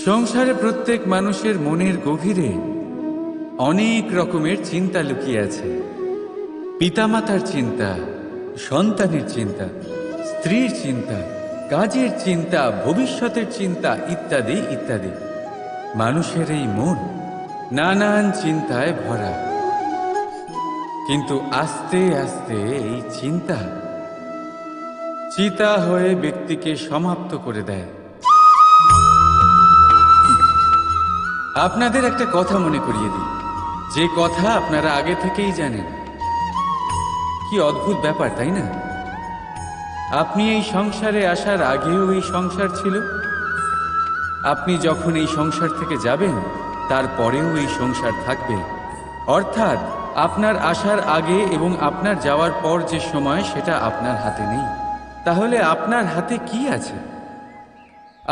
সংসারে প্রত্যেক মানুষের মনের গভীরে অনেক রকমের চিন্তা লুকিয়ে আছে। পিতামাতার চিন্তা, সন্তানের চিন্তা, স্ত্রীর চিন্তা, কাজের চিন্তা, ভবিষ্যতের চিন্তা ইত্যাদি ইত্যাদি। মানুষের এই মন নানান চিন্তায় ভরা, কিন্তু আস্তে আস্তে এই চিন্তা চিতা হয়ে ব্যক্তিকে সমাপ্ত করে দেয়। আপনাদের একটা কথা মনে করিয়ে দিই, যে কথা আপনারা আগে থেকেই জানেন। কি অদ্ভুত ব্যাপার, তাই না? আপনি এই সংসারে আসার আগেও এই সংসার ছিল, আপনি যখন এই সংসার থেকে যাবেন তারপরেও এই সংসার থাকবে। অর্থাৎ আপনার আসার আগে এবং আপনার যাওয়ার পর যে সময়, সেটা আপনার হাতে নেই। তাহলে আপনার হাতে কি আছে?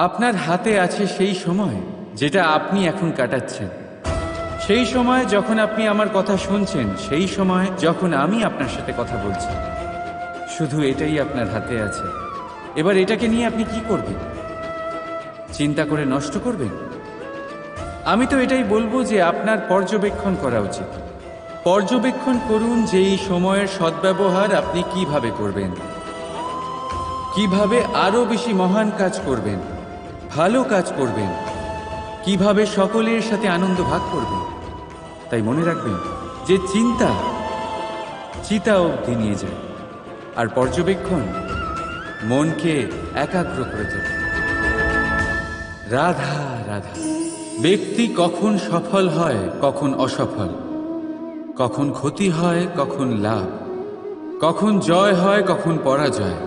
আপনার হাতে আছে সেই সময় যেটা আপনি এখন কাটাচ্ছেন, সেই সময় যখন আপনি আমার কথা শুনছেন, সেই সময় যখন আমি আপনার সাথে কথা বলছি। শুধু এটাই আপনার হাতে আছে। এবার এটাকে নিয়ে আপনি কি করবেন? চিন্তা করে নষ্ট করবেন? আমি তো এটাই বলবো যে আপনার পর্যবেক্ষণ করা উচিত। পর্যবেক্ষণ করুন যে এই সময়ের সদ্ব্যবহার আপনি কিভাবে করবেন, কিভাবে আরো বেশি মহান কাজ করবেন, ভালো কাজ করবেন, কিভাবে সকলের সাথে আনন্দ ভাগ করবেন। তাই মনে রাখবেন যে চিন্তা চিতা অবধি নিয়ে যায়, আর পর্যবেক্ষণ মনকে একাগ্র করে তোলে। রাধা রাধা। ব্যক্তি কখন সফল হয়, কখন অসফল, কখন ক্ষতি হয়, কখন লাভ, কখন জয় হয়, কখন পরাজয়,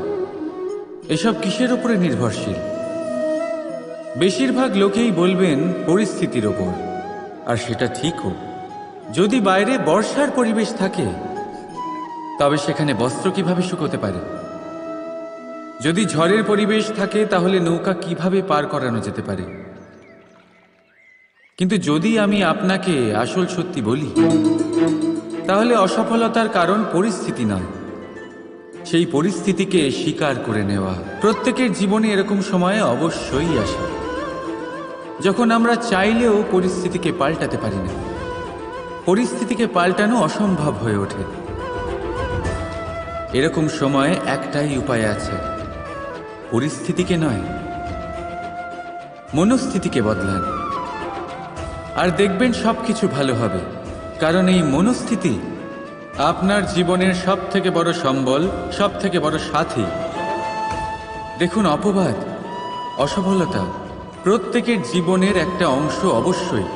এসব কিসের উপরে নির্ভরশীল? বেশিরভাগ লোকেই বলবেন পরিস্থিতির ওপর, আর সেটা ঠিকও। যদি বাইরে বর্ষার পরিবেশ থাকে, তবে সেখানে বস্ত্র কিভাবে শুকোতে পারে? যদি ঝড়ের পরিবেশ থাকে, তাহলে নৌকা কিভাবে পার করানো যেতে পারে? কিন্তু যদি আমি আপনাকে আসল সত্যি বলি, তাহলে অসফলতার কারণ পরিস্থিতি নয়, সেই পরিস্থিতিকে স্বীকার করে নেওয়া। প্রত্যেকের জীবনে এরকম সময় অবশ্যই আসে যখন আমরা চাইলেও পরিস্থিতিকে পাল্টাতে পারি না। পরিস্থিতিকে পাল্টানো অসম্ভব হয়ে ওঠে। এরকম সময়ে একটাই উপায় আছে, পরিস্থিতিকে নয়, মনস্থিতিকে বদলান, আর দেখবেন সবকিছু ভালো হবে। কারণ এই মনস্থিতি আপনার জীবনের সব থেকে বড় সম্বল, সব থেকে বড় সাথী। দেখুন, অপবাদ, অসফলতা প্রত্যেকের জীবনের একটা অংশ অবশ্যই,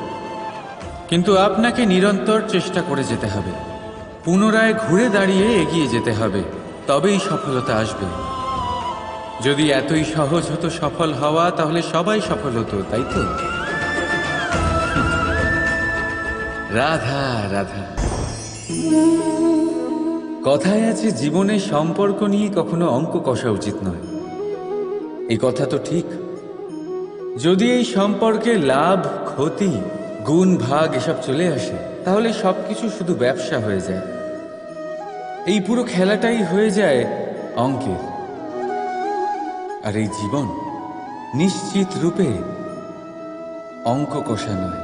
কিন্তু আপনাকে নিরন্তর চেষ্টা করে যেতে হবে, পুনরায় ঘুরে দাঁড়িয়ে এগিয়ে যেতে হবে, তবেই সফলতা আসবে। যদি এতই সহজ হতো সফল হওয়া, তাহলে সবাই সফল হতো, তাই তো? রাধা রাধা। কথায় আছে, জীবনে সম্পর্ক নিয়ে কখনো অঙ্ক কষা উচিত নয়। এই কথা তো ঠিক। যদি এই সম্পর্কে লাভ, ক্ষতি, গুণ, ভাগ এসব চলে আসে, তাহলে সবকিছু শুধু ব্যবসা হয়ে যায়। এই পুরো খেলাটাই হয়ে যায় অঙ্কের। আর এই জীবন নিশ্চিত রূপে অঙ্ক কষা নয়।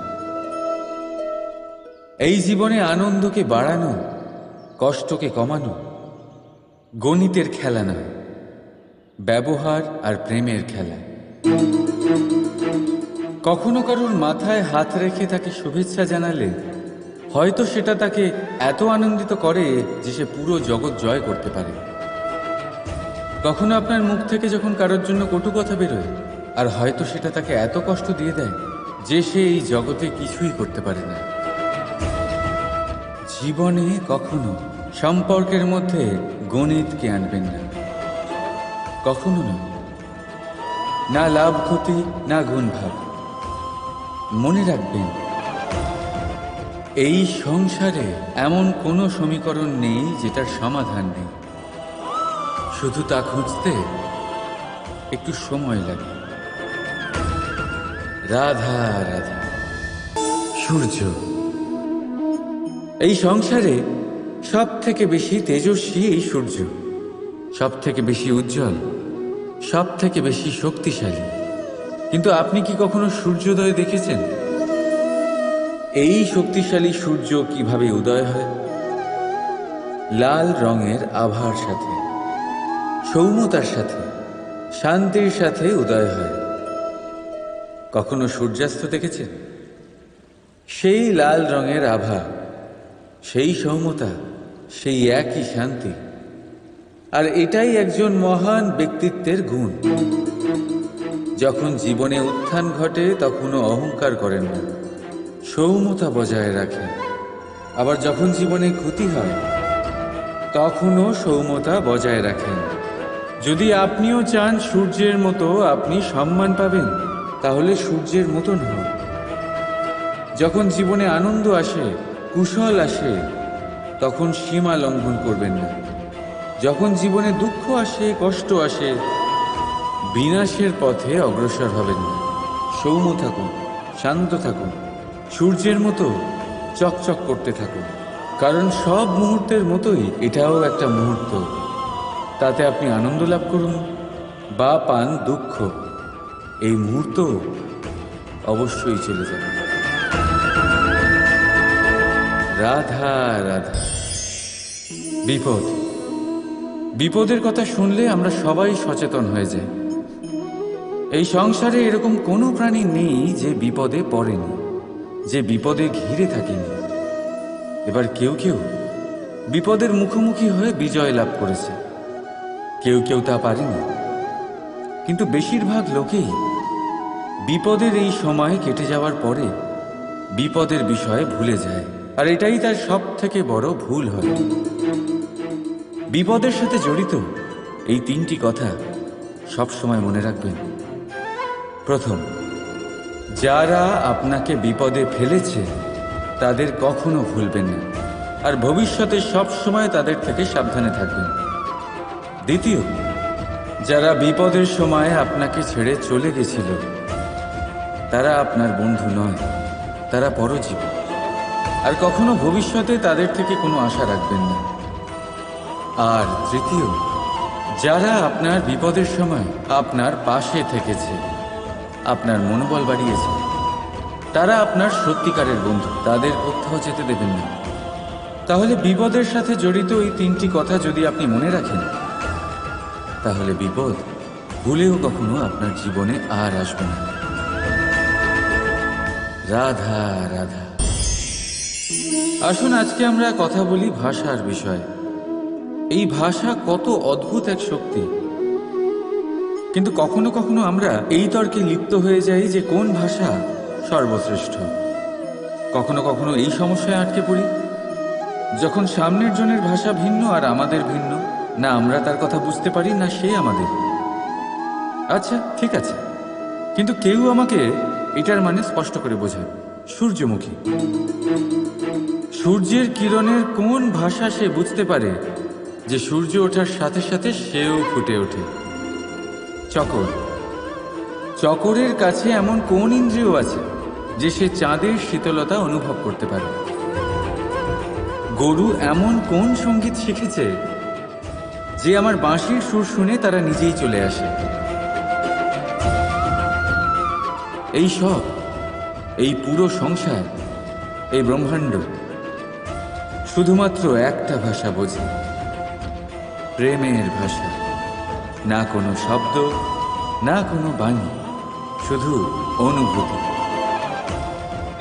এই জীবনে আনন্দকে বাড়ানো, কষ্টকে কমানো গণিতের খেলা নয়, ব্যবহার আর প্রেমের খেলা। কখনো কারোর মাথায় হাত রেখে তাকে শুভেচ্ছা জানালে হয়তো সেটা তাকে এত আনন্দিত করে যে সে পুরো জগৎ জয় করতে পারে। কখনো আপনার মুখ থেকে যখন কারোর জন্য কটু কথা বেরোয়, আর হয়তো সেটা তাকে এত কষ্ট দিয়ে দেয় যে সে এই জগতে কিছুই করতে পারে না। জীবনে কখনো সম্পর্কের মধ্যে গণিতকে আনবেন না, কখনো না। না লাভ ক্ষতি, না গুণ ভাগ। মনে রাখবেন, এই সংসারে এমন কোনো সমীকরণ নেই যেটার সমাধান নেই। শুধু তা খুঁজতে একটু সময় লাগে। রাধা রাধা। সূর্য এই সংসারে সব থেকে বেশি তেজস্বী এই সূর্য, সব থেকে বেশি উজ্জ্বল, সব থেকে বেশি শক্তিশালী। কিন্তু আপনি কি কখনো সূর্যোদয় দেখেছেন? এই শক্তিশালী সূর্য কিভাবে উদয় হয়? লাল রঙের আভার সাথে, সৌম্যতার সাথে, শান্তির সাথে উদয় হয়। কখনো সূর্যাস্ত দেখেছেন? সেই লাল রঙের আভা, সেই সৌম্যতা, সেই একই শান্তি। আর এটাই একজন মহান ব্যক্তিত্বের গুণ। যখন জীবনে উত্থান ঘটে তখনও অহংকার করেন না, সৌম্যতা বজায় রাখেন। আবার যখন জীবনে ক্ষতি হয় তখনও সৌম্যতা বজায় রাখেন। যদি আপনিও চান সূর্যের মতো আপনি সম্মান পাবেন, তাহলে সূর্যের মতন হন। যখন জীবনে আনন্দ আসে, কুশল আসে, তখন সীমা লঙ্ঘন করবেন না। যখন জীবনে দুঃখ আসে, কষ্ট আসে, বিনাশের পথে অগ্রসর হবেন না। সৌম্য থাকুন, শান্ত থাকুন, সূর্যের মতো চকচক করতে থাকুন। কারণ সব মুহূর্তের মতোই এটাও একটা মুহূর্ত। তাতে আপনি আনন্দ লাভ করুন বা পান দুঃখ, এই মুহূর্ত অবশ্যই চলে যাবে। রাধা রাধা। বিপদ, বিপদের কথা শুনলে আমরা সবাই সচেতন হয়ে যাই। এই সংসারে এরকম কোনো প্রাণী নেই যে বিপদে পড়েনি, যে বিপদে ঘিরে থাকেনি। এবার কেউ কেউ বিপদের মুখোমুখি হয়ে বিজয় লাভ করেছে, কেউ কেউ তা পারেনি। কিন্তু বেশিরভাগ লোকেই বিপদের এই সময় কেটে যাওয়ার পরে বিপদের বিষয়ে ভুলে যায়। আর এটাই তার সব থেকে বড় ভুল হয়। বিপদের সাথে জড়িত এই তিনটি কথা সব সময় মনে রাখবেন। প্রথম, যারা আপনাকে বিপদে ফেলেছে তাদের কখনো ভুলবেন না, আর ভবিষ্যতে সব সময় তাদের থেকে সাবধানে থাকবেন। দ্বিতীয়, যারা বিপদের সময় আপনাকে ছেড়ে চলে গেছিল তারা আপনার বন্ধু নয়, তারা পরজীবী। আর কখনো ভবিষ্যতে তাদের থেকে কোনো আশা রাখবেন না। আর তৃতীয়, যারা আপনার বিপদের সময় আপনার পাশে থেকেছে, আপনার মনোবল বাড়িয়েছে, তারা আপনার সত্যিকারের বন্ধু, তাদের কোথাও যেতে দেবেন না। তাহলে বিপদের সাথে জড়িত এই তিনটি কথা যদি আপনি মনে রাখেন, তাহলে বিপদ ভুলেও কখনো আপনার জীবনে আর আসবে না। রাধা রাধা। আসুন আজকে আমরা কথা বলি ভাষার বিষয়ে। এই ভাষা কত অদ্ভুত এক শক্তি। কিন্তু কখনো কখনো আমরা এই তর্কে লিপ্ত হয়ে যাই যে কোন ভাষা সর্বশ্রেষ্ঠ। কখনো কখনো এই সমস্যায় আটকে পড়ি, যখন সামনের জনের ভাষা ভিন্ন আর আমাদের ভিন্ন, না আমরা তার কথা বুঝতে পারি না সে আমাদের। আচ্ছা ঠিক আছে, কিন্তু কেউ আমাকে এটার মানে স্পষ্ট করে বোঝায়। সূর্যমুখী, সূর্যের কিরণের কোন ভাষা সে বুঝতে পারে যে সূর্য ওঠার সাথে সাথে সেও ফুটে ওঠে? চকর, চকরের কাছে এমন কোন ইন্দ্রিয় আছে যে সে চাঁদের শীতলতা অনুভব করতে পারে? গরু এমন কোন সঙ্গীত শিখেছে যে আমার বাঁশির সুর শুনে তারা নিজেই চলে আসে? এই সব, এই পুরো সংসার, এই ব্রহ্মাণ্ড শুধুমাত্র একটা ভাষা বোঝে, প্রেমের ভাষা। না কোনো শব্দ, না কোনো বাণী, শুধু অনুভূতি।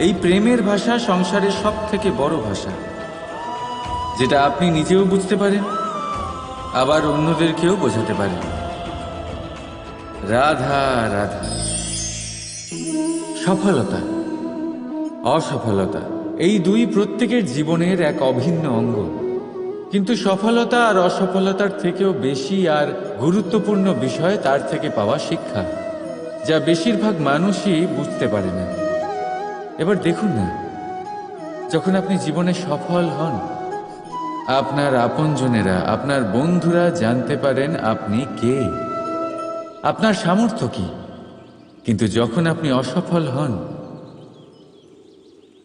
এই প্রেমের ভাষা সংসারের সব থেকে বড় ভাষা, যেটা আপনি নিজেও বুঝতে পারেন, আবার অন্যদেরকেও বোঝাতে পারেন। রাধা রাধা। সফলতা, অসফলতা, এই দুই প্রত্যেকের জীবনের এক অভিন্ন অঙ্গ। কিন্তু সফলতা আর অসফলতার থেকেও বেশি আর গুরুত্বপূর্ণ বিষয় তার থেকে পাওয়া শিক্ষা, যা বেশিরভাগ মানুষই বুঝতে পারে না। এবার দেখুন না, যখন আপনি জীবনে সফল হন, আপনার আপনজনেরা, আপনার বন্ধুরা জানতে পারেন আপনি কে, আপনার সামর্থ্য কি। কিন্তু যখন আপনি অসফল হন,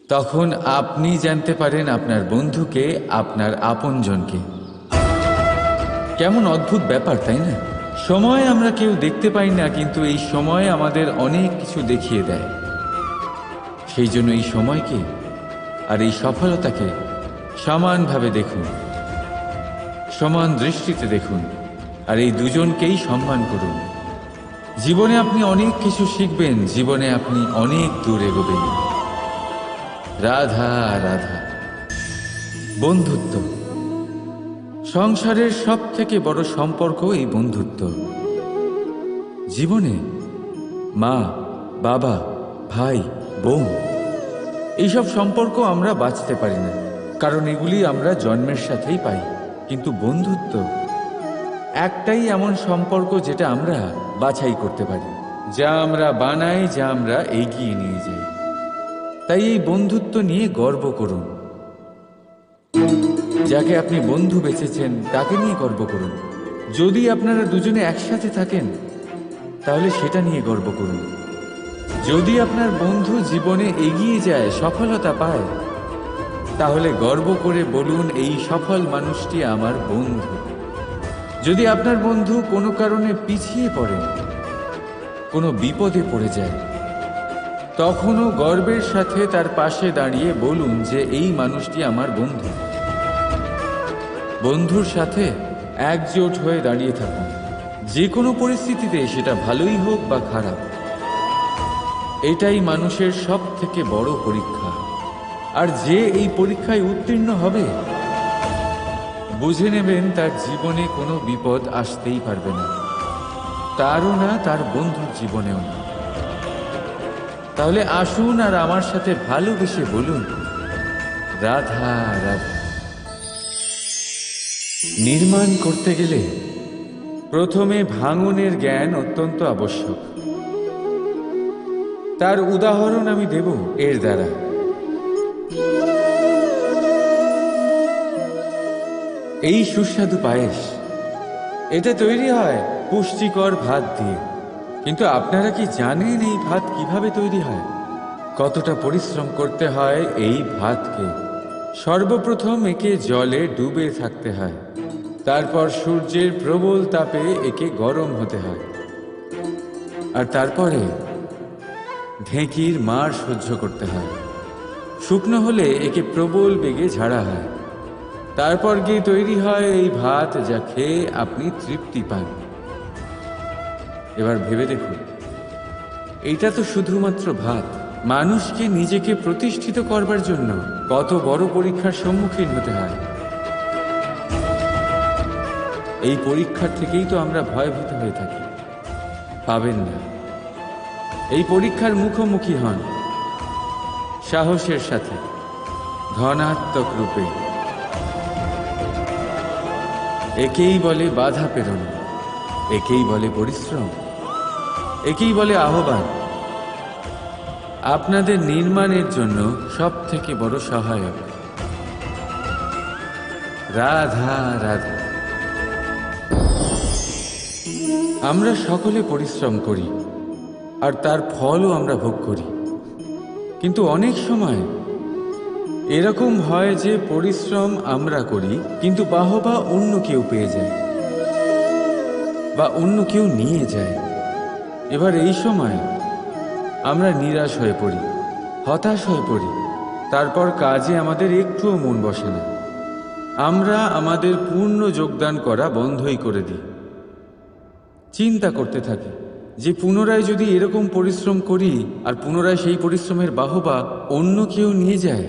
তখন আপনি জানতে পারেন আপনার বন্ধুকে, আপনার আপনজনকে। কেমন অদ্ভুত ব্যাপার, তাই না? সময় আমরা কেউ দেখতে পাই না, কিন্তু এই সময় আমাদের অনেক কিছু দেখিয়ে দেয়। সেই জন্য এই সময়কে আর এই সফলতাকে সমানভাবে দেখুন, সমান দৃষ্টিতে দেখুন, আর এই দুজনকেই সম্মান করুন। জীবনে আপনি অনেক কিছু শিখবেন, জীবনে আপনি অনেক দূর এগোবেন। রাধা রাধা। বন্ধুত্ব, সংসারের সব থেকে বড় সম্পর্ক এই বন্ধুত্ব। জীবনে মা, বাবা, ভাই, বোন, এইসব সম্পর্ক আমরা বাঁচতে পারি না, কারণ এগুলি আমরা জন্মের সাথেই পাই। কিন্তু বন্ধুত্ব একটাই এমন সম্পর্ক যেটা আমরা বাছাই করতে পারি, যা আমরা বানাই, যা আমরা এগিয়ে নিয়ে যাই। তাই এই বন্ধুত্ব নিয়ে গর্ব করুন। যাকে আপনি বন্ধু বেছেছেন তাকে নিয়ে গর্ব করুন। যদি আপনারা দুজনে একসাথে থাকেন তাহলে সেটা নিয়ে গর্ব করুন। যদি আপনার বন্ধু জীবনে এগিয়ে যায়, সফলতা পায়, তাহলে গর্ব করে বলুন, এই সফল মানুষটি আমার বন্ধু। যদি আপনার বন্ধু কোনো কারণে পিছিয়ে পড়ে, কোনো বিপদে পড়ে যায়, তখনও গর্বের সাথে তার পাশে দাঁড়িয়ে বলুন যে এই মানুষটি আমার বন্ধু। বন্ধুর সাথে একজোট হয়ে দাঁড়িয়ে থাকুন, যে কোনো পরিস্থিতিতে, সেটা ভালোই হোক বা খারাপ। এটাই মানুষের সব থেকে বড় পরীক্ষা। আর যে এই পরীক্ষায় উত্তীর্ণ হবে, বুঝে নেবেন তার জীবনে কোনো বিপদ আসতেই পারবে না, তারও না, তার বন্ধুর জীবনেও না। তাহলে আসুন আর আমার সাথে ভালোবেসে বলুন, রাধা রাধা। নির্মাণ করতে গেলে প্রথমে ভাঙনের জ্ঞান অত্যন্ত আবশ্যক। তার উদাহরণ আমি দেব এর দ্বারা। এই সুস্বাদু পায়েস, এটা তৈরি হয় পুষ্টিকর ভাত দিয়ে। কিন্তু আপনারা কি জানেন এই ভাত কিভাবে তৈরি হয়? কতটা পরিশ্রম করতে হয় এই ভাতকে? সর্বপ্রথম একে জলে ডুবে থাকতে হয়, তারপর সূর্যের প্রবল তাপে একে গরম হতে হয়, আর তারপরে ঢেঁকির মার সহ্য করতে হয়। শুকনো হলে একে প্রবল বেগে ঝাড়া হয়, তারপর গিয়ে তৈরি হয় এই ভাত, যা খেয়ে আপনি তৃপ্তি পান। এবার ভেবে দেখুন, এটা তো শুধুমাত্র ভাত। মানুষকে নিজেকে প্রতিষ্ঠিত করবার জন্য কত বড় পরীক্ষার সম্মুখীন হতে হয়। এই পরীক্ষার থেকেই তো আমরা ভয়ভীত হয়ে থাকি। পাবেন না। এই পরীক্ষার মুখোমুখি হন সাহসের সাথে, ধনাত্মক রূপে। একেই বলে বাধা পেরোন, একেই বলে পরিশ্রম, একেই বলে আহ্বান। আপনাদের নির্মাণের জন্য সব থেকে বড় সহায়ক। রাধা রাধা। আমরা সকলে পরিশ্রম করি, আর তার ফলও আমরা ভোগ করি। কিন্তু অনেক সময় এরকম হয় যে পরিশ্রম আমরা করি, কিন্তু বাহবা অন্য কেউ পেয়ে যায় বা অন্য কেউ নিয়ে যায়। এবার এই সময় আমরা নিরাশ হয়ে পড়ি, হতাশ হয়ে পড়ি। তারপর কাজে আমাদের একটুও মন বসে না। আমরা আমাদের পূর্ণ যোগদান করা বন্ধই করে দিই। চিন্তা করতে থাকি যে পুনরায় যদি এরকম পরিশ্রম করি আর পুনরায় সেই পরিশ্রমের বাহবা অন্য কেউ নিয়ে যায়,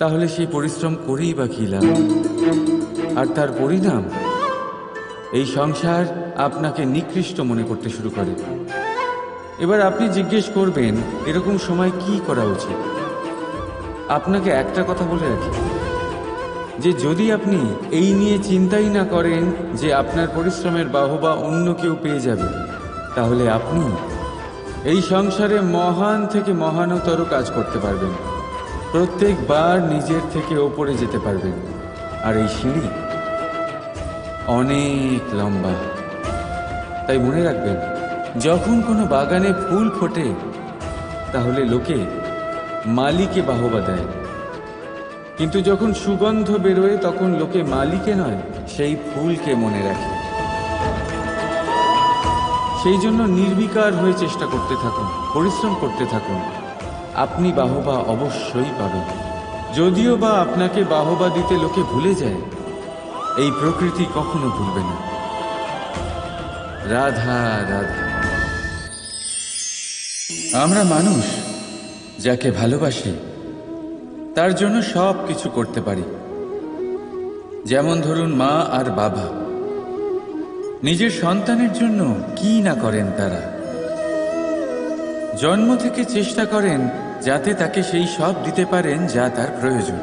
তাহলে সেই পরিশ্রম করেই বা কী লাভ? আর তার পরিণাম, এই সংসার আপনাকে নিকৃষ্ট মনে করতে শুরু করে। এবার আপনি জিজ্ঞেস করবেন, এরকম সময় কি করা উচিত? আপনাকে একটা কথা বলে রাখি, যে যদি আপনি এই নিয়ে চিন্তাই না করেন যে আপনার পরিশ্রমের বাহবা অন্য কেউ পেয়ে যাবে, তাহলে আপনি এই সংসারে মহান থেকে মহানতর কাজ করতে পারবেন। প্রত্যেকবার নিজের থেকে ওপরে যেতে পারবেন। আর এই সিঁড়ি অনেক লম্বা। তাই মনে রাখবেন, যখন কোনো বাগানে ফুল ফোটে, তাহলে লোকে মালিকে বাহবা দেয়, কিন্তু যখন সুগন্ধ বেরোয় তখন লোকে মালিকে নয়, সেই ফুলকে মনে রাখে। সেই জন্য নির্বিকার হয়ে চেষ্টা করতে থাকুন, পরিশ্রম করতে থাকুন। আপনি বাহবা অবশ্যই পাবেন। যদিও বা আপনাকে বাহবা দিতে লোকে ভুলে যায়, এই প্রকৃতি কখনো ভুলবে না। রাধা রাধা। আমরা মানুষ যাকে ভালোবাসি তার জন্য সব কিছু করতে পারি। যেমন ধরুন, মা আর বাবা নিজের সন্তানের জন্য কি না করেন। তারা জন্ম থেকে চেষ্টা করেন যাতে তাকে সেই সব দিতে পারেন যা তার প্রয়োজন।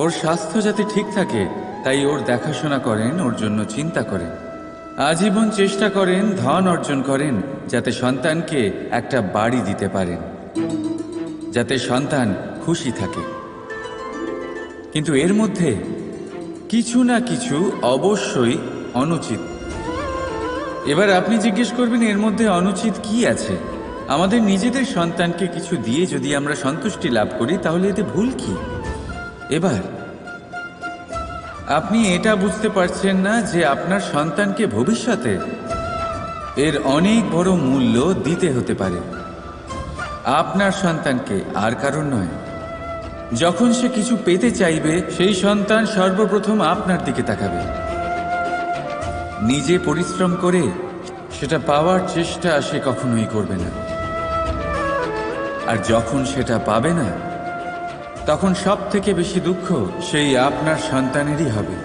ওর স্বাস্থ্য যাতে ঠিক থাকে তাই ওর দেখাশোনা করেন, ওর জন্য চিন্তা করেন। আজীবন চেষ্টা করেন, ধন অর্জন করেন যাতে সন্তানকে একটা বাড়ি দিতে পারেন, যাতে সন্তান খুশি থাকে। কিন্তু এর মধ্যে কিছু না কিছু অবশ্যই অনুচিত। এবার আপনি জিজ্ঞেস করবেন, এর মধ্যে অনুচিত কি আছে? আমাদের নিজেদের সন্তানকে কিছু দিয়ে যদি আমরা সন্তুষ্টি লাভ করি তাহলে এতে ভুল কি? এবার আপনি এটা বুঝতে পারছেন না যে আপনার সন্তানকে ভবিষ্যতে এর অনেক বড় মূল্য দিতে হতে পারে। আপনার সন্তানকে, আর কারণ নয়। যখন সে কিছু পেতে চাইবে সেই সন্তান সর্বপ্রথম আপনার দিকে তাকাবে। নিজে পরিশ্রম করে সেটা পাওয়ার চেষ্টা সে কখনোই করবে না। আর যখন সেটা পাবে না তখন সব থেকে বেশি দুঃখ সেই আপনার সন্তানেরই হবে।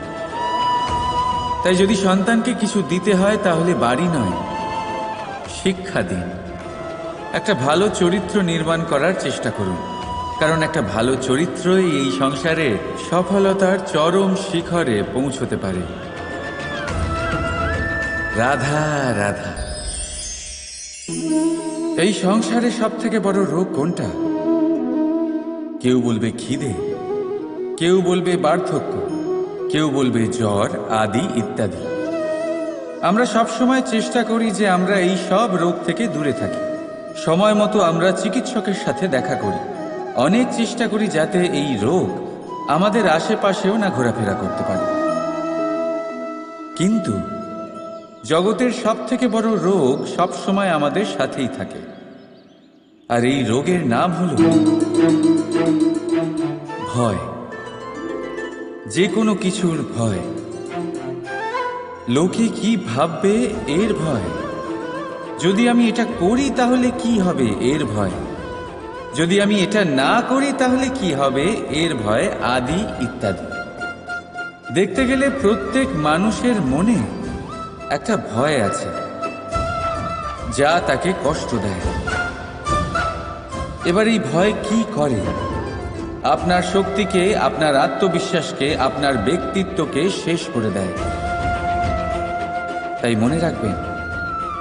তাই যদি সন্তানকে কিছু দিতে হয় তাহলে বাড়ি নয়, শিক্ষা দিন। একটা ভালো চরিত্র নির্মাণ করার চেষ্টা করুন, কারণ একটা ভালো চরিত্রই এই সংসারে সফলতার চরম শিখরে পৌঁছতে পারে। রাধা রাধা। এই সংসারে সব থেকে বড় রোগ কোনটা? কেউ বলবে খিদে, কেউ বলবে বার্ধক্য, কেউ বলবে জ্বর আদি ইত্যাদি। আমরা সব সময় চেষ্টা করি যে আমরা এই সব রোগ থেকে দূরে থাকি। সময় মতো আমরা চিকিৎসকের সাথে দেখা করি। অনেক চেষ্টা করি যাতে এই রোগ আমাদের আশেপাশেও না ঘোরাফেরা করতে পারে। কিন্তু জগতের সব থেকে বড় রোগ সব সময় আমাদের সাথেই থাকে, আর এই রোগের নাম হল ভয়। যে কোনো কিছুর ভয়। লোকে কি ভাববে এর ভয়। যদি আমি এটা করি তাহলে কি হবে এর ভয়। যদি আমি এটা না করি তাহলে কি হবে এর ভয় আদি ইত্যাদি। দেখতে গেলে প্রত্যেক মানুষের মনে একটা ভয় আছে যা তাকে কষ্ট দেয়। এবার এই ভয় কি করে? আপনার শক্তিকে, আপনার আত্মবিশ্বাসকে, আপনার ব্যক্তিত্বকে শেষ করে দেয়। তাই মনে রাখবেন,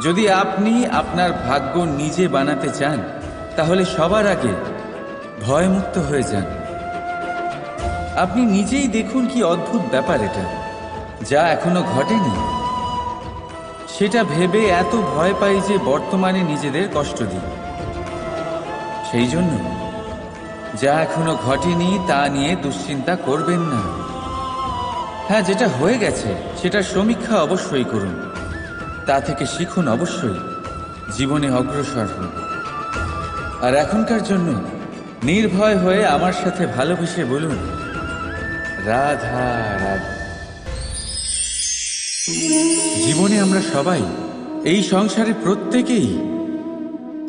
যদি আপনি আপনার ভাগ্য নিজে বানাতে চান তাহলে সবার আগে ভয়মুক্ত হয়ে যান। আপনি নিজেই দেখুন কি অদ্ভুত ব্যাপার এটা, যা এখনো ঘটেনি সেটা ভেবে এত ভয় পাই যে বর্তমানে নিজেদের কষ্ট দিই। সেই জন্য যা এখনো ঘটেনি তা নিয়ে দুশ্চিন্তা করবেন না। হ্যাঁ, যেটা হয়ে গেছে সেটার সমীক্ষা অবশ্যই করুন, তা থেকে শিখুন, অবশ্যই জীবনে অগ্রসর হন। আর এখনকার জন্য নির্ভয় হয়ে আমার সাথে ভালোবেসে বলুন, রাধা রাধা। জীবনে আমরা সবাই, এই সংসারে প্রত্যেকেই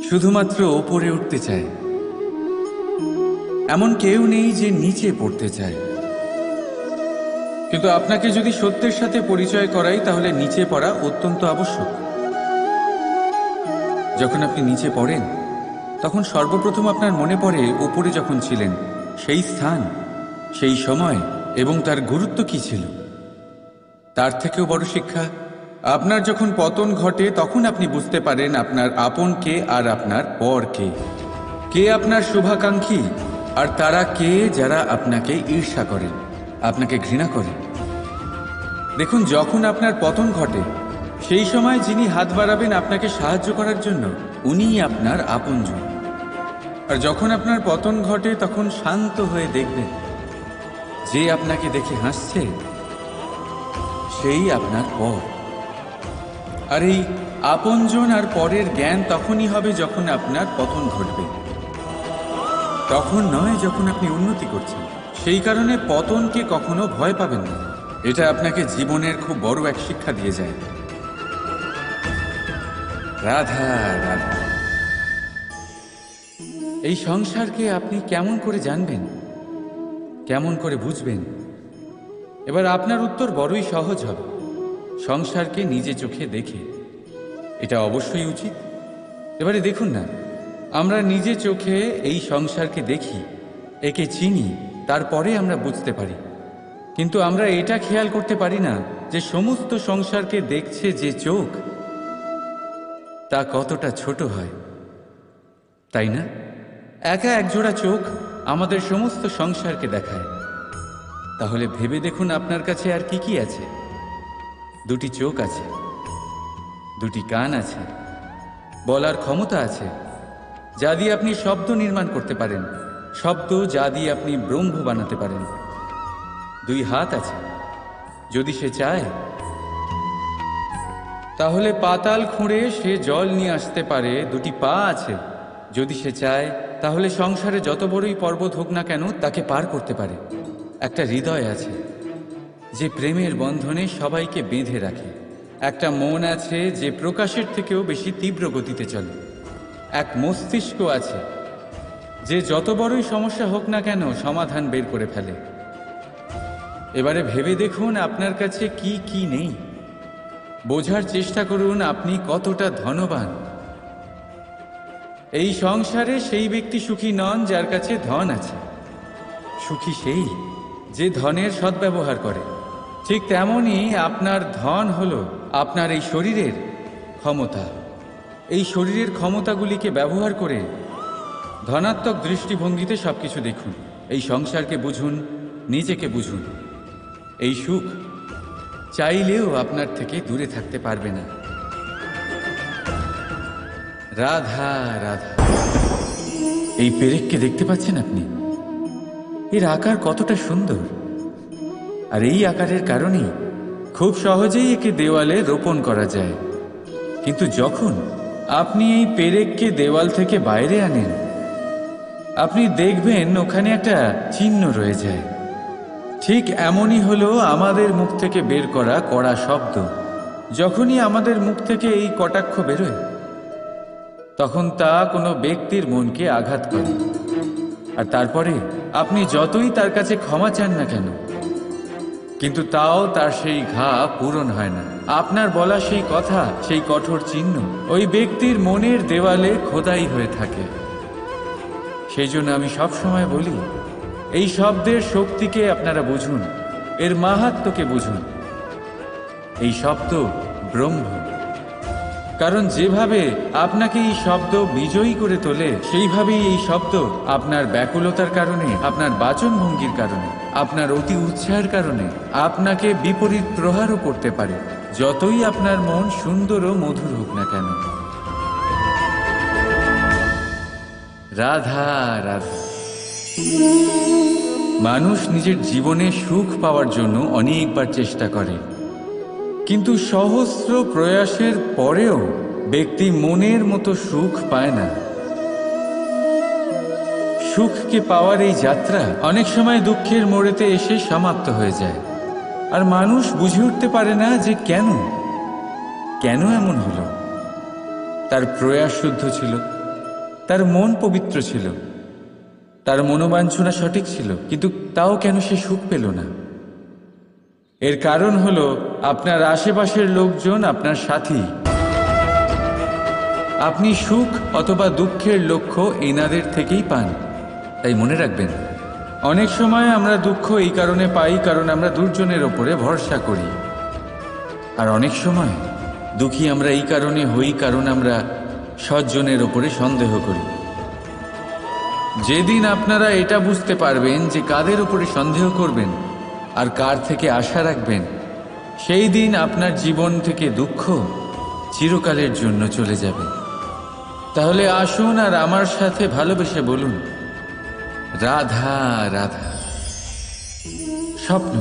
শুধুমাত্র ওপরে উঠতে চায়। এমন কেউ নেই যে নিচে পড়তে চায়। কিন্তু আপনাকে যদি সত্যের সাথে পরিচয় করাই তাহলে নিচে পড়া অত্যন্ত আবশ্যক। যখন আপনি নিচে পড়েন তখন সর্বপ্রথম আপনার মনে পড়ে উপরে যখন ছিলেন সেই স্থান, সেই সময় এবং তার গুরুত্ব কি ছিল। তার থেকেও বড় শিক্ষা, আপনার যখন পতন ঘটে তখন আপনি বুঝতে পারেন আপনার আপন কে আর আপনার পর কে। কে আপনার শুভাকাঙ্ক্ষী আর তারা কে যারা আপনাকে ঈর্ষা করেন, আপনাকে ঘৃণা করেন। দেখুন, যখন আপনার পতন ঘটে সেই সময় যিনি হাত বাড়াবেন আপনাকে সাহায্য করার জন্য উনিই আপনার আপনজন। আর যখন আপনার পতন ঘটে তখন শান্ত হয়ে দেখবেন যে আপনাকে দেখে হাসছে সেই আপনার পর। আর এই আপনজন আর পরের জ্ঞান তখনই হবে যখন আপনার পতন ঘটবে, তখন নয় যখন আপনি উন্নতি করছেন। সেই কারণে পতনকে কখনো ভয় পাবেন না। এটা আপনাকে জীবনের খুব বড় এক শিক্ষা দিয়ে যায়। রাধা রাধা। এই সংসারকে আপনি কেমন করে জানবেন, কেমন করে বুঝবেন? এবার আপনার উত্তর বড়ই সহজ হবে, সংসারকে নিজে চোখে দেখে। এটা অবশ্যই উচিত। এবারে দেখুন না, আমরা নিজে চোখে এই সংসারকে দেখি, একে চিনি, তারপরে আমরা বুঝতে পারি। কিন্তু আমরা এটা খেয়াল করতে পারি না যে সমস্ত সংসারকে দেখছে যে চোখ, তা কতটা ছোট হয়, তাই না? একা একজোড়া চোখ আমাদের সমস্ত সংসারকে দেখায়। তাহলে ভেবে দেখুন আপনার কাছে আর কি কি আছে। দুটি চোখ আছে, দুটি কান আছে, বলার ক্ষমতা আছে, যা দিয়ে আপনি শব্দ নির্মাণ করতে পারেন, শব্দ যা দিয়ে আপনি ব্রহ্ম বানাতে পারেন। দুই হাত আছে, যদি সে চায় তাহলে পাতাল খুঁড়ে সে জল নিয়ে আসতে পারে। দুটি পা আছে, যদি সে চায় তাহলে সংসারে যত বড়ই পর্বত হোক না কেন তাকে পার করতে পারে। একটা হৃদয় আছে যে প্রেমের বন্ধনে সবাইকে বেঁধে রাখে। একটা মন আছে যে প্রকাশের থেকেও বেশি তীব্র গতিতে চলে। এক মস্তিষ্ক আছে যে যত বড়ই সমস্যা হোক না কেন সমাধান বের করে ফেলে। এবারে ভেবে দেখুন আপনার কাছে কি কি নেই। বোঝার চেষ্টা করুন আপনি কতটা ধনবান। এই সংসারে সেই ব্যক্তি সুখী নন যার কাছে ধন আছে। সুখী সেই যে ধনের সদ্ব্যবহার করে। ঠিক তেমনই আপনার ধন হলো আপনার এই শরীরের ক্ষমতা। এই শরীরের ক্ষমতাগুলিকে ব্যবহার করে ধনাত্মক দৃষ্টিভঙ্গিতে সবকিছু দেখুন। এই সংসারকে বুঝুন, নিজেকে বুঝুন। এই সুখ চাইলেও আপনার থেকে দূরে থাকতে পারবে না। রাধা রাধা। এই পেরেককে দেখতে পাচ্ছেন আপনি? এর আকার কতটা সুন্দর। আর এই আকারের কারণেই খুব সহজেই একে দেওয়ালে রোপণ করা যায়। কিন্তু যখন আপনি এই পেরেককে দেওয়াল থেকে বাইরে আনেন, আপনি দেখবেন ওখানে একটা চিহ্ন রয়ে যায়। ঠিক এমনই হলো আমাদের মুখ থেকে বের করা কড়া শব্দ। যখনই আমাদের মুখ থেকে এই কটাক্ষ বেরোয়, তখন তা কোনো ব্যক্তির মনকে আঘাত করে। আর তারপরে আপনি যতই তার কাছে ক্ষমা চান না কেন, কিন্তু তাও তার সেই ঘা পূরণ হয় না। আপনার বলা সেই কথা, সেই কঠোর চিহ্ন ওই ব্যক্তির মনের দেওয়ালে খোদাই হয়ে থাকে। সেই জন্য আমি সবসময় বলি, এই শব্দের শক্তিকে আপনারা বুঝুন, এর মাহাত্ম্যকে বুঝুন। এই শব্দ ব্রহ্ম। কারণ যেভাবে আপনাকে এই শব্দ বিজয়ী করে তোলে, সেইভাবেই এই শব্দ আপনার ব্যাকুলতার কারণে, আপনার বাচনভঙ্গির কারণে, আপনার অতি উৎসাহের কারণে আপনাকে বিপরীত প্রহারও করতে পারে, যতই আপনার মন সুন্দর ও মধুর হোক না কেন। রাধা রাধা। মানুষ নিজের জীবনে সুখ পাওয়ার জন্য অনেকবার চেষ্টা করে, কিন্তু সহস্র প্রয়াসের পরেও ব্যক্তি মনের মতো সুখ পায় না। সুখকে পাওয়ার এই যাত্রা অনেক সময় দুঃখের মোড়েতে এসে সমাপ্ত হয়ে যায়। আর মানুষ বুঝে উঠতে পারে না যে কেন এমন হলো। তার প্রয়াস শুদ্ধ ছিল, তার মন পবিত্র ছিল, তার মনোবাঞ্ছনা সঠিক ছিল, কিন্তু তাও কেন সে সুখ পেল না? এর কারণ হলো আপনার আশেপাশের লোকজন আপনার সাথী। আপনি সুখ অথবা দুঃখের লক্ষ্য এনাদের থেকেই পান। তাই মনে রাখবেন, অনেক সময় আমরা দুঃখ এই কারণে পাই কারণ আমরা দুর্জনের ওপরে ভরসা করি। আর অনেক সময় দুঃখী আমরা এই কারণে হই কারণ আমরা সজ্জনের ওপরে সন্দেহ করি। যেদিন আপনারা এটা বুঝতে পারবেন যে কাদের উপরে সন্দেহ করবেন আর কার থেকে আশা রাখবেন, সেই দিন আপনার জীবন থেকে দুঃখ চিরকালের জন্য চলে যাবে। তাহলে আসুন আর আমার সাথে ভালোবেসে বলুন, রাধা রাধা। স্বপ্ন।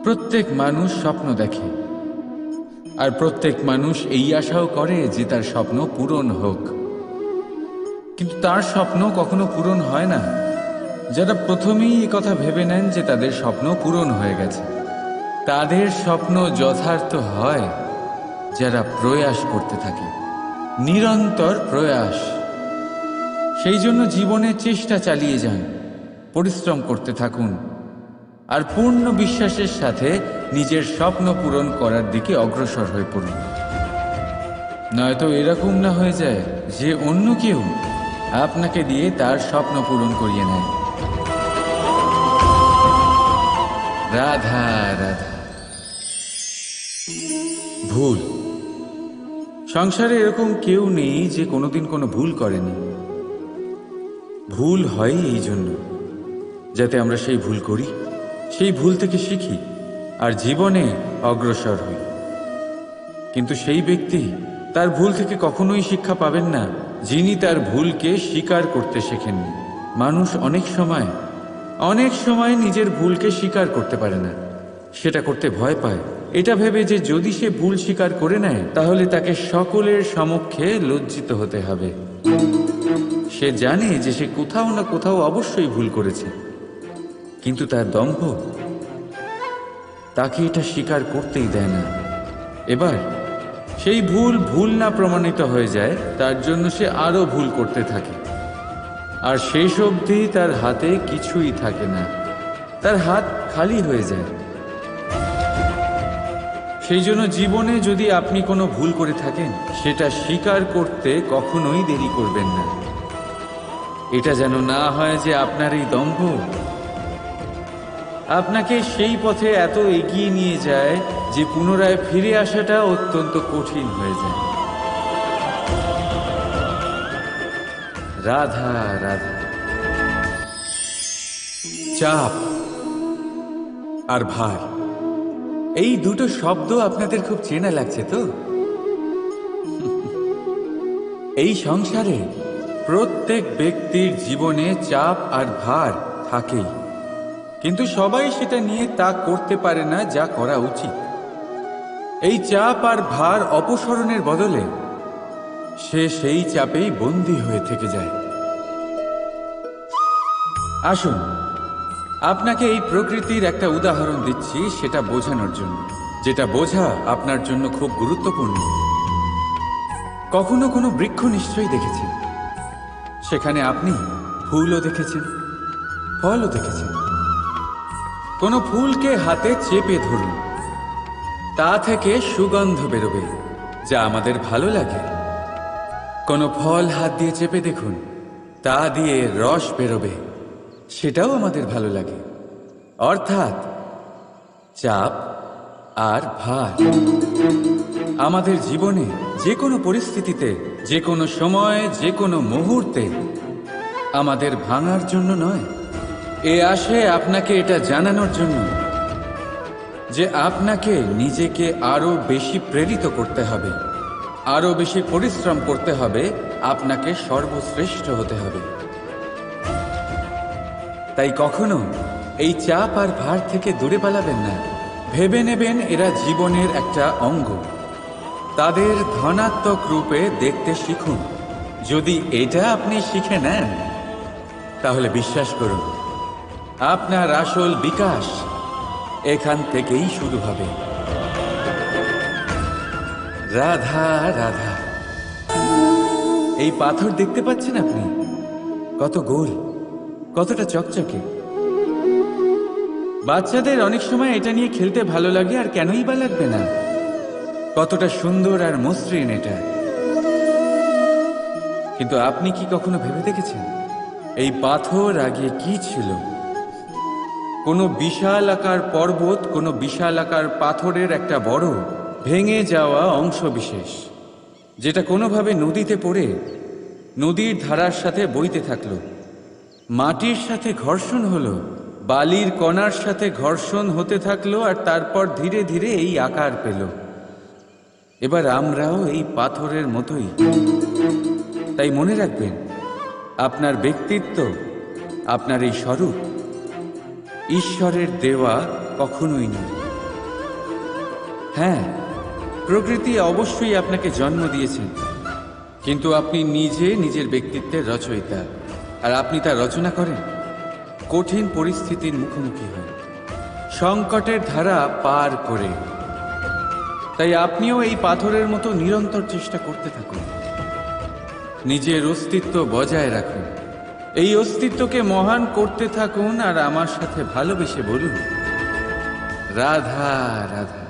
প্রত্যেক মানুষ স্বপ্ন দেখে, আর প্রত্যেক মানুষ এই আশাও করে যে তার স্বপ্ন পূরণ হোক, কিন্তু তার স্বপ্ন কখনো পূরণ হয় না। যারা প্রথমেই এই কথা ভেবে নেন যে তাদের স্বপ্ন পূরণ হয়ে গেছে, তাদের স্বপ্ন যথার্থ হয় যারা প্রয়াস করতে থাকে, নিরন্তর প্রয়াস। সেই জন্য জীবনে চেষ্টা চালিয়ে যান, পরিশ্রম করতে থাকুন, আর পূর্ণ বিশ্বাসের সাথে নিজের স্বপ্ন পূরণ করার দিকে অগ্রসর হয়ে পড়ুন। নয়তো এরকম না হয়ে যায় যে অন্য কেউ আপনাকে দিয়ে তার স্বপ্ন পূরণ করিয়ে নেয়। রাধা রাধা। ভুল। সংসারে এরকম কেউ নেই যে কোনোদিন কোনো ভুল করেনি। ভুল হয় এই জন্য যাতে আমরা সেই ভুল করি, সেই ভুল থেকে শিখি আর জীবনে অগ্রসর হই। কিন্তু সেই ব্যক্তি তার ভুল থেকে কখনোই শিক্ষা পাবেন না যিনি তার ভুলকে স্বীকার করতে শেখেননি। মানুষ অনেক সময় নিজের ভুলকে স্বীকার করতে পারে না, সেটা করতে ভয় পায়, এটা ভেবে যে যদি সে ভুল স্বীকার করে নেয় তাহলে তাকে সকলের সমক্ষে লজ্জিত হতে হবে। সে জানে যে সে কোথাও না কোথাও অবশ্যই ভুল করেছে, কিন্তু তার দম্ভ তাকে এটা স্বীকার করতেই দেয় না। এবার সেই ভুল না প্রমাণিত হয়ে যায়, তার জন্য সে আরো ভুল করতে থাকে, আর শেষ অবধি তার হাতে কিছুই থাকে না, তার হাত খালি হয়ে যায়। সেই জন্য জীবনে যদি আপনি কোনো ভুল করে থাকেন, সেটা স্বীকার করতে কখনোই দেরি করবেন না। এটা যেন না হয় যে আপনার এই দম্ভ আপনাকে সেই পথে এত এগিয়ে নিয়ে যায় যে পুনরায় ফিরে আসাটা অত্যন্ত কঠিন হয়ে যায়। রাধা রাধা। চাপ আর ভার, এই দুটো শব্দ আপনাদের খুব চেনা লাগছে তো? এই সংসারে প্রত্যেক ব্যক্তির জীবনে চাপ আর ভার থাকেই, কিন্তু সবাই সেটা নিয়ে তা করতে পারে না যা করা উচিত। এই চাপ আর ভার অপসরণের বদলে সে সেই চাপেই বন্দী হয়ে থেকে যায়। আসুন, আপনাকে এই প্রকৃতির একটা উদাহরণ দিচ্ছি, সেটা বোঝানোর জন্য, যেটা বোঝা আপনার জন্য খুব গুরুত্বপূর্ণ। কখনো কোনো বৃক্ষ নিশ্চয়ই দেখেছেন, সেখানে আপনি ফুলও দেখেছেন, ফলও দেখেছেন। কোনো ফুলকে হাতে চেপে ধরুন, তা থেকে সুগন্ধ বেরোবে যা আমাদের ভালো লাগে। কোনো ফল হাত দিয়ে চেপে দেখুন, তা দিয়ে রস বেরোবে, সেটাও আমাদের ভালো লাগে। অর্থাৎ চাপ আর ভার আমাদের জীবনে যে কোনো পরিস্থিতিতে, যে কোনো সময়, যে কোনো মুহূর্তে আমাদের ভাঙার জন্য নয়। এ আসে আপনাকে এটা জানানোর জন্য যে আপনাকে নিজেকে আরো বেশি প্রেরিত করতে হবে, আরো বেশি পরিশ্রম করতে হবে, আপনাকে সর্বশ্রেষ্ঠ হতে হবে। তাই কখনো এই চাপ আর ভার থেকে দূরে পালাবেন না। ভেবে নেবেন এরা জীবনের একটা অঙ্গ, তাদের ধনাত্মক রূপে দেখতে শিখুন। যদি এটা আপনি শিখে নেন তাহলে বিশ্বাস করুন, আপনার আসল বিকাশ এখান থেকেই শুরু হবে। রাধা রাধা। এই পাথর দেখতে পাচ্ছেন আপনি? কত গোল, কতটা চকচকে। বাচ্চাদের অনেক সময় এটা নিয়ে খেলতে ভালো লাগে, আর কেনই বা লাগবে না? কতটা সুন্দর আর মসৃণ এটা। কিন্তু আপনি কি কখনো ভেবে দেখেছেন এই পাথর আগে কি ছিল? কোনো বিশাল আকার পর্বত, কোনো বিশাল আকার পাথরের একটা বড় ভেঙে যাওয়া অংশ বিশেষ, যেটা কোনোভাবে নদীতে পড়ে নদীর ধারার সাথে বইতে থাকলো, মাটির সাথে ঘর্ষণ হলো, বালির কণার সাথে ঘর্ষণ হতে থাকলো, আর তারপর ধীরে ধীরে এই আকার পেল। এবার আমরাও এই পাথরের মতোই। তাই মনে রাখবেন, আপনার ব্যক্তিত্ব, আপনার এই স্বরূপ ঈশ্বরের দেওয়া কখনোই নয়। হ্যাঁ, প্রকৃতি অবশ্যই আপনাকে জন্ম দিয়েছেন, কিন্তু আপনি নিজে নিজের ব্যক্তিত্বের রচয়িতা। আর আপনি তা রচনা করেন কঠিন পরিস্থিতির মুখোমুখি হন, সংকটের ধারা পার করে। তাই আপনিও এই পাথরের মতো নিরন্তর চেষ্টা করতে থাকুন, নিজের অস্তিত্ব বজায় রাখুন, এই অস্তিত্বকে মহান করতে থাকুন। আর আমার সাথে ভালোবেসে বলুন, রাধা রাধা।